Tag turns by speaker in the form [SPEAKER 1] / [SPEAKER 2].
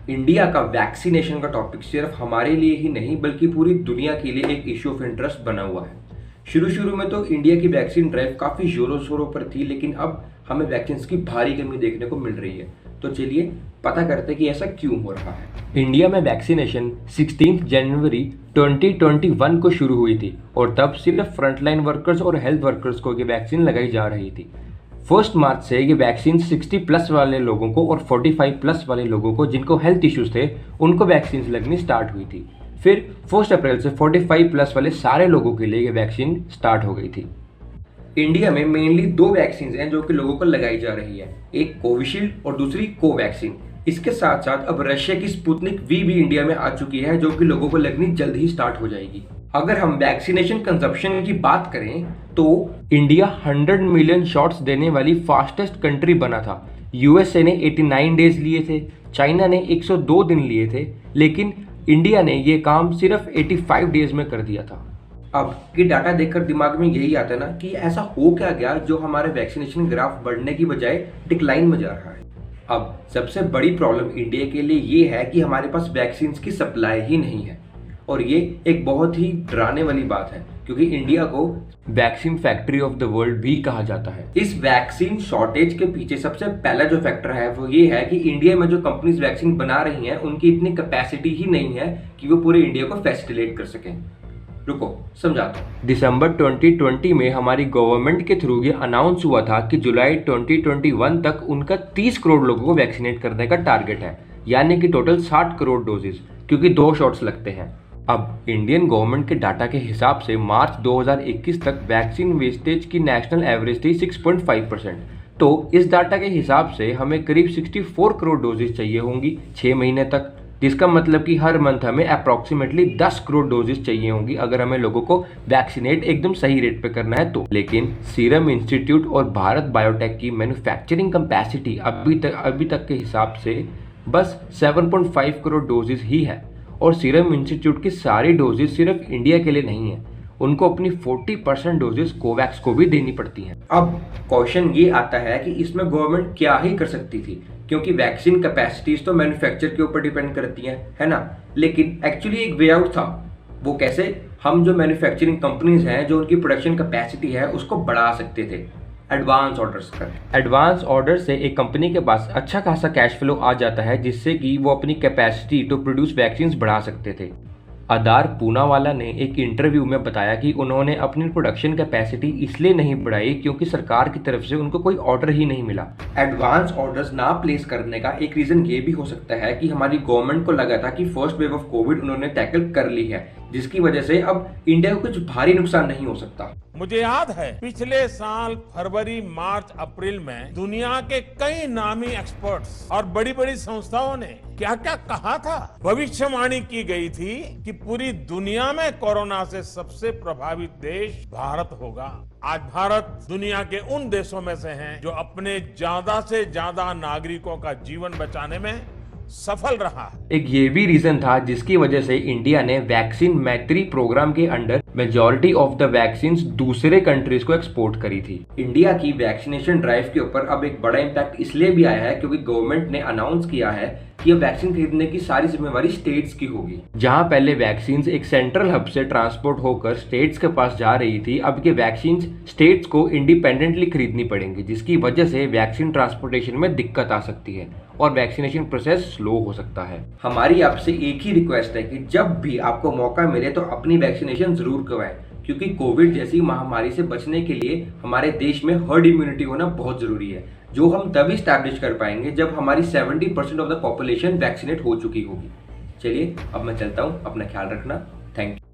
[SPEAKER 1] India का vaccination का topic सिर्फ हमारे लिए ही नहीं बल्कि पूरी दुनिया के लिए एक इश्यू ऑफ इंटरेस्ट बना हुआ है। शुरू में तो इंडिया की वैक्सीन ड्राइव काफ़ी जोरों शोरों पर थी, लेकिन अब हमें वैक्सीन की भारी कमी देखने को मिल रही है। तो चलिए पता करते हैं कि ऐसा क्यों हो रहा है। इंडिया में वैक्सीनेशन 16 जनवरी 2021 को शुरू हुई थी और तब सिर्फ फ्रंटलाइन वर्कर्स और हेल्थ वर्कर्स को ये वैक्सीन लगाई जा रही थी। 1 मार्च से ये वैक्सीन 60 प्लस वाले लोगों को और 45 प्लस वाले लोगों को जिनको हेल्थ इश्यूज थे उनको वैक्सीन लगनी स्टार्ट हुई थी। फिर 1 अप्रैल से 45 प्लस वाले सारे लोगों के लिए ये वैक्सीन स्टार्ट हो गई थी। इंडिया में मेनली 2 वैक्सीन हैं जो कि लोगों को लगाई जा रही है, एक कोविशील्ड और दूसरी कोवैक्सीन। इसके साथ साथ अब रशिया की स्पुतनिक वी भी इंडिया में आ चुकी है जो कि लोगों को लगनी जल्द ही स्टार्ट हो जाएगी। अगर हम वैक्सीनेशन कंजप्शन की बात करें तो इंडिया 100 मिलियन शॉट्स देने वाली फास्टेस्ट कंट्री बना था। यूएसए ने 89 डेज लिए थे, चाइना ने 102 दिन लिए थे, लेकिन इंडिया ने ये काम सिर्फ 85 डेज में कर दिया था। अब ये डाटा देखकर दिमाग में यही आता है ना कि ऐसा हो क्या गया जो हमारे वैक्सीनेशन ग्राफ बढ़ने की बजाय डिक्लाइन में जा रहा है। अब सबसे बड़ी प्रॉब्लम इंडिया के लिए ये है कि हमारे पास वैक्सीन की सप्लाई ही नहीं है, और ये एक बहुत ही डराने वाली बात है क्योंकि इंडिया को vaccine factory of the world भी कहा जाता है। इस वैक्सीन शॉर्टेज के पीछे सबसे पहला जो फैक्टर है वो ये है कि इंडिया में जो कंपनीज वैक्सीन बना रही हैं उनकी इतनी कैपेसिटी ही नहीं है कि वो पूरे इंडिया को फैसिलिटेट कर सकें। रुको समझाता हूँ। दिसंबर 2020 में हमारी गवर्नमेंट के थ्रू ये अनाउंस हुआ था कि जुलाई 2021 तक उनका 30 करोड़ लोगों को वैक्सीनेट करने का टारगेट है, यानी कि टोटल 60 करोड़ डोजेस, क्योंकि 2 शॉट्स लगते हैं। अब इंडियन गवर्नमेंट के डाटा के हिसाब से मार्च 2021 तक वैक्सीन वेस्टेज की नेशनल एवरेज थी 6.5%। तो इस डाटा के हिसाब से हमें करीब 64 करोड़ डोजेस चाहिए होंगी 6 महीने तक, जिसका मतलब कि हर मंथ हमें अप्रॉक्सीमेटली 10 करोड़ डोजेस चाहिए होंगी अगर हमें लोगों को वैक्सीनेट एकदम सही रेट पे करना है तो। लेकिन सीरम इंस्टीट्यूट और भारत बायोटेक की मैन्युफैक्चरिंग कैपेसिटी अभी तक के हिसाब से बस 7.5 करोड़ डोजेस ही है, और सीरम इंस्टीट्यूट की सारी डोजेस सिर्फ इंडिया के लिए नहीं है, उनको अपनी 40% डोजेस कोवैक्स को भी देनी पड़ती हैं। अब क्वेश्चन ये आता है कि इसमें गवर्नमेंट क्या ही कर सकती थी, क्योंकि वैक्सीन कैपेसिटीज तो मैन्युफैक्चर के ऊपर डिपेंड करती हैं, है ना। लेकिन एक्चुअली एक वे आउट था। वो कैसे? हम जो मैन्युफैक्चरिंग कंपनीज हैं जो उनकी प्रोडक्शन कैपेसिटी है उसको बढ़ा सकते थे एडवांस ऑर्डर्स कर। एडवांस ऑर्डर से एक कंपनी के पास अच्छा खासा कैश फ्लो आ जाता है जिससे कि वो अपनी कैपेसिटी टू प्रोड्यूस वैक्सीन बढ़ा सकते थे। आधार पूनावाला ने एक इंटरव्यू में बताया कि उन्होंने अपनी प्रोडक्शन कैपेसिटी इसलिए नहीं बढ़ाई क्योंकि सरकार की तरफ से उनको कोई ऑर्डर ही नहीं मिला। एडवांस ऑर्डर्स ना प्लेस करने का एक रीजन ये भी हो सकता है कि हमारी गवर्नमेंट को लगा था कि फर्स्ट वेव ऑफ कोविड उन्होंने टैकल कर ली है, जिसकी वजह से अब इंडिया को कुछ भारी नुकसान नहीं हो सकता।
[SPEAKER 2] मुझे याद है पिछले साल फरवरी, मार्च, अप्रैल में दुनिया के कई नामी एक्सपर्ट्स और बड़ी बड़ी संस्थाओं ने क्या क्या कहा था। भविष्यवाणी की गई थी कि पूरी दुनिया में कोरोना से सबसे प्रभावित देश भारत होगा। आज भारत दुनिया के उन देशों में से है जो अपने ज्यादा से ज्यादा नागरिकों का जीवन बचाने में सफल रहा।
[SPEAKER 1] एक ये भी रीजन था जिसकी वजह से इंडिया ने वैक्सीन मैत्री प्रोग्राम के under majority of the vaccine दूसरे कंट्रीज को एक्सपोर्ट करी थी। इंडिया की वैक्सीनेशन ड्राइव के ऊपर अब एक बड़ा इम्पैक्ट इसलिए भी आया है क्योंकि गवर्नमेंट ने अनाउंस किया है कि अब वैक्सीन खरीदने की सारी जिम्मेवारी स्टेट्स की होगी। जहां पहले वैक्सीन एक सेंट्रल हब से ट्रांसपोर्ट होकर स्टेट्स के पास जा रही थी, अब ये वैक्सीन स्टेट्स को इंडिपेंडेंटली खरीदनी पड़ेंगी, जिसकी वजह से वैक्सीन ट्रांसपोर्टेशन में दिक्कत आ सकती है और वैक्सीनेशन प्रोसेस स्लो हो सकता है। हमारी आपसे एक ही रिक्वेस्ट है कि जब भी आपको मौका मिले तो अपनी वैक्सीनेशन जरूर करवाएं, क्योंकि कोविड जैसी महामारी से बचने के लिए हमारे देश में हर्ड इम्यूनिटी होना बहुत जरूरी है, जो हम तभी स्टैब्लिश कर पाएंगे जब हमारी 70% ऑफ द पॉपुलेशन वैक्सीनेट हो चुकी होगी। चलिए अब मैं चलता हूँ, अपना ख्याल रखना। Thank you.